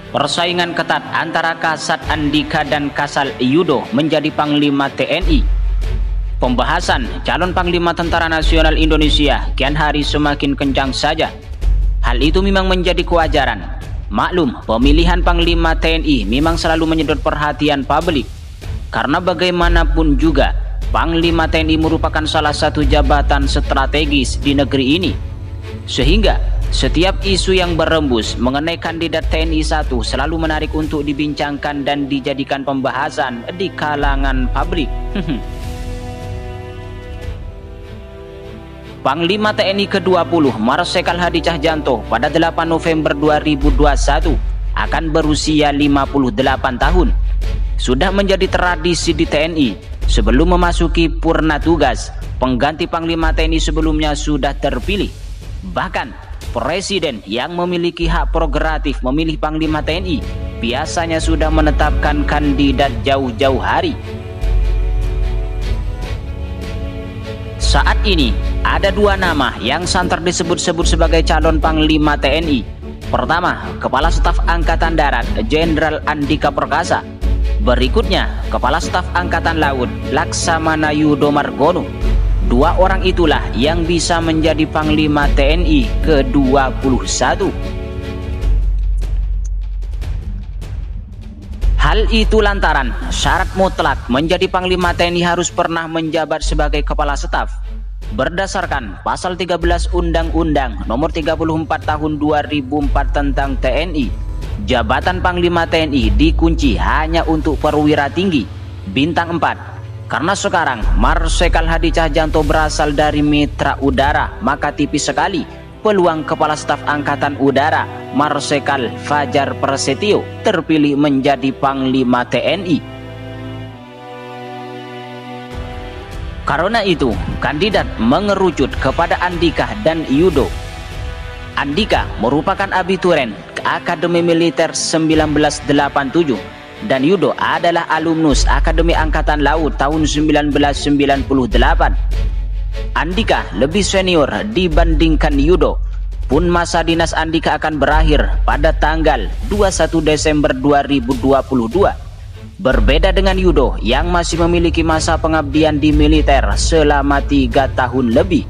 Persaingan ketat antara Kasat Andika dan Kasal Yudo menjadi Panglima TNI. Pembahasan calon Panglima Tentara Nasional Indonesia kian hari semakin kencang saja. Hal itu memang menjadi kewajaran. Maklum, pemilihan Panglima TNI memang selalu menyedot perhatian publik. Karena bagaimanapun juga, Panglima TNI merupakan salah satu jabatan strategis di negeri ini. Sehingga setiap isu yang berembus mengenai kandidat TNI 1 selalu menarik untuk dibincangkan dan dijadikan pembahasan di kalangan publik. Panglima TNI ke-20 Marsikal Hadi Cahyanto pada 8 November 2021 akan berusia 58 tahun. Sudah menjadi tradisi di TNI, sebelum memasuki purna tugas, pengganti Panglima TNI sebelumnya sudah terpilih. Bahkan Presiden yang memiliki hak prerogatif memilih Panglima TNI biasanya sudah menetapkan kandidat jauh-jauh hari. Saat ini ada dua nama yang santer disebut-sebut sebagai calon Panglima TNI. Pertama, Kepala Staf Angkatan Darat Jenderal Andika Perkasa. Berikutnya, Kepala Staf Angkatan Laut Laksamana Yudo Margono. Dua orang itulah yang bisa menjadi Panglima TNI ke-21. Hal itu lantaran syarat mutlak menjadi Panglima TNI harus pernah menjabat sebagai Kepala Staf. Berdasarkan Pasal 13 Undang-Undang Nomor 34 Tahun 2004 tentang TNI, jabatan Panglima TNI dikunci hanya untuk perwira tinggi bintang 4. Karena sekarang Marsikal Hadi Cahyanto berasal dari mitra udara, maka tipis sekali peluang Kepala Staf Angkatan Udara Marsikal Fajar Prasetyo terpilih menjadi Panglima TNI. Karena itu, kandidat mengerucut kepada Andika dan Yudo. Andika merupakan abiturian Akademi Militer 1987. Dan Yudo adalah alumnus Akademi Angkatan Laut tahun 1998. Andika lebih senior dibandingkan Yudo. Pun masa dinas Andika akan berakhir pada tanggal 21 Desember 2022. Berbeda dengan Yudo yang masih memiliki masa pengabdian di militer selama 3 tahun lebih.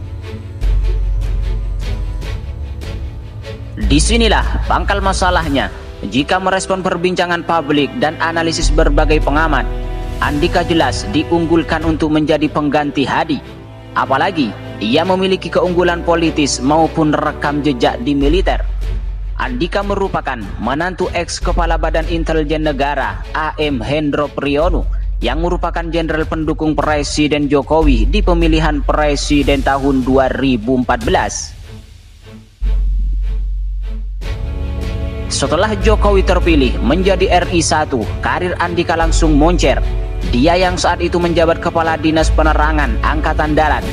Disinilah pangkal masalahnya. Jika merespon perbincangan publik dan analisis berbagai pengamat, Andika jelas diunggulkan untuk menjadi pengganti Hadi. Apalagi ia memiliki keunggulan politis maupun rekam jejak di militer. Andika merupakan menantu ex Kepala Badan Intelijen Negara AM Hendro Priyono yang merupakan jenderal pendukung Presiden Jokowi di pemilihan presiden tahun 2014. Setelah Jokowi terpilih menjadi RI 1, karir Andika langsung moncer. Dia yang saat itu menjabat Kepala Dinas Penerangan Angkatan Darat,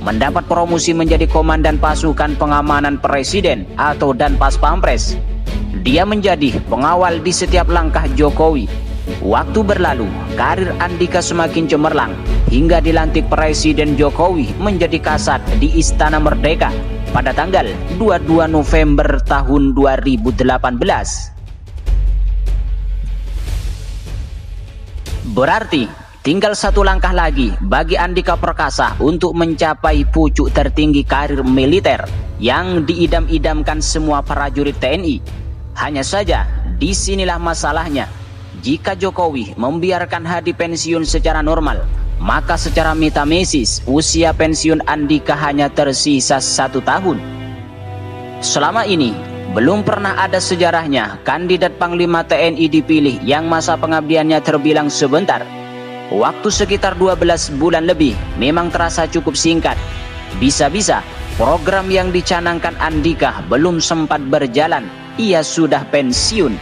mendapat promosi menjadi Komandan Pasukan Pengamanan Presiden atau Danpas Pampres. Dia menjadi pengawal di setiap langkah Jokowi. Waktu berlalu, karir Andika semakin cemerlang hingga dilantik Presiden Jokowi menjadi Kasat di Istana Merdeka pada tanggal 22 November tahun 2018. Berarti tinggal satu langkah lagi bagi Andika Perkasa untuk mencapai pucuk tertinggi karir militer yang diidam-idamkan semua prajurit TNI. Hanya saja disinilah masalahnya. Jika Jokowi membiarkan Hadi pensiun secara normal, maka secara metamesis usia pensiun Andika hanya tersisa 1 tahun. Selama ini belum pernah ada sejarahnya kandidat Panglima TNI dipilih yang masa pengabdiannya terbilang sebentar. Waktu sekitar 12 bulan lebih memang terasa cukup singkat. Bisa-bisa program yang dicanangkan Andika belum sempat berjalan, ia sudah pensiun.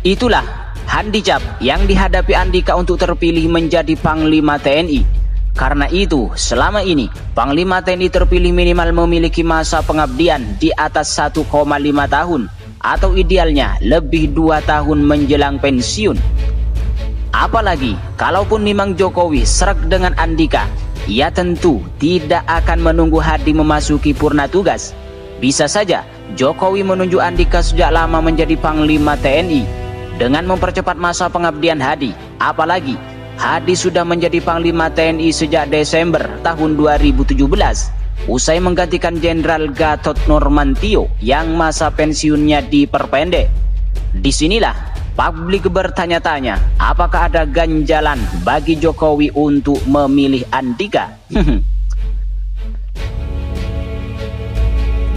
Itulah handicap yang dihadapi Andika untuk terpilih menjadi Panglima TNI. Karena itu, selama ini Panglima TNI terpilih minimal memiliki masa pengabdian di atas 1,5 tahun atau idealnya lebih 2 tahun menjelang pensiun. Apalagi kalaupun memang Jokowi sreg dengan Andika, ia tentu tidak akan menunggu Hadi memasuki purna tugas. Bisa saja Jokowi menunjuk Andika sejak lama menjadi Panglima TNI dengan mempercepat masa pengabdian Hadi. Apalagi Hadi sudah menjadi Panglima TNI sejak Desember tahun 2017 usai menggantikan Jenderal Gatot Nurmantio yang masa pensiunnya diperpendek. Disinilah publik bertanya-tanya, apakah ada ganjalan bagi Jokowi untuk memilih Andika?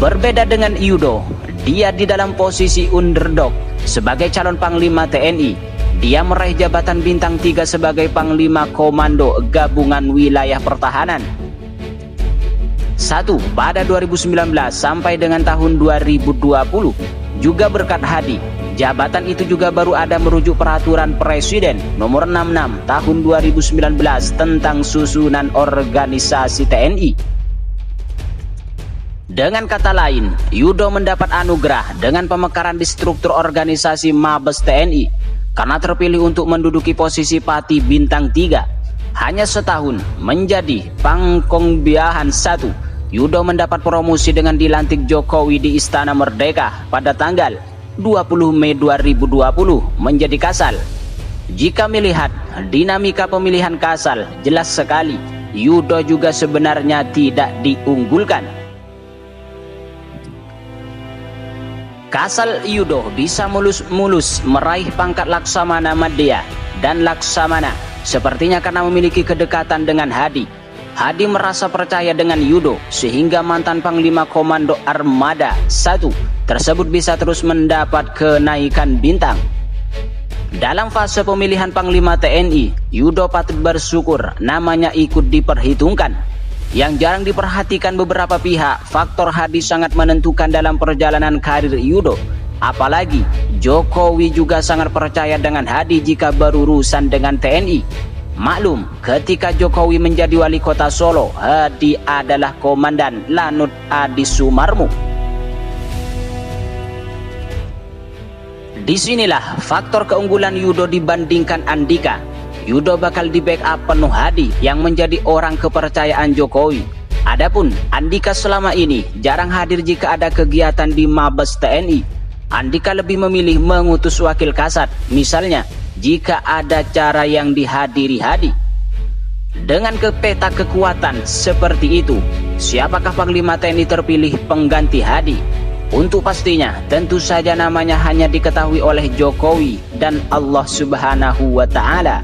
Berbeda dengan Yudo, dia di dalam posisi underdog sebagai calon Panglima TNI. Dia meraih jabatan bintang 3 sebagai Panglima Komando Gabungan Wilayah Pertahanan. 1. Pada 2019 sampai dengan tahun 2020, juga berkat Hadi, jabatan itu juga baru ada merujuk peraturan Presiden nomor 66 tahun 2019 tentang susunan organisasi TNI. Dengan kata lain, Yudo mendapat anugerah dengan pemekaran di struktur organisasi Mabes TNI karena terpilih untuk menduduki posisi Pati Bintang 3. Hanya setahun menjadi Pangkongbiahan 1, Yudo mendapat promosi dengan dilantik Jokowi di Istana Merdeka pada tanggal 20 Mei 2020 menjadi Kasal. Jika melihat dinamika pemilihan Kasal, jelas sekali Yudo juga sebenarnya tidak diunggulkan. Kasal Yudo bisa mulus-mulus meraih pangkat Laksamana Madya dan Laksamana sepertinya karena memiliki kedekatan dengan Hadi. Hadi merasa percaya dengan Yudo sehingga mantan Panglima Komando Armada 1 tersebut bisa terus mendapat kenaikan bintang. Dalam fase pemilihan Panglima TNI, Yudo patut bersyukur namanya ikut diperhitungkan. Yang jarang diperhatikan beberapa pihak, faktor Hadi sangat menentukan dalam perjalanan karir Yudo. Apalagi Jokowi juga sangat percaya dengan Hadi jika berurusan dengan TNI. Maklum, ketika Jokowi menjadi wali kota Solo, Hadi adalah Komandan Lanut Adi Sumarmo. Disinilah faktor keunggulan Yudo dibandingkan Andika. Yudo bakal di backup penuh Hadi yang menjadi orang kepercayaan Jokowi. Adapun Andika selama ini jarang hadir jika ada kegiatan di Mabes TNI. Andika lebih memilih mengutus wakil kasat, misalnya jika ada acara yang dihadiri Hadi. Dengan peta kekuatan seperti itu, siapakah Panglima TNI terpilih pengganti Hadi? Untuk pastinya, tentu saja namanya hanya diketahui oleh Jokowi dan Allah Subhanahu wa Ta'ala.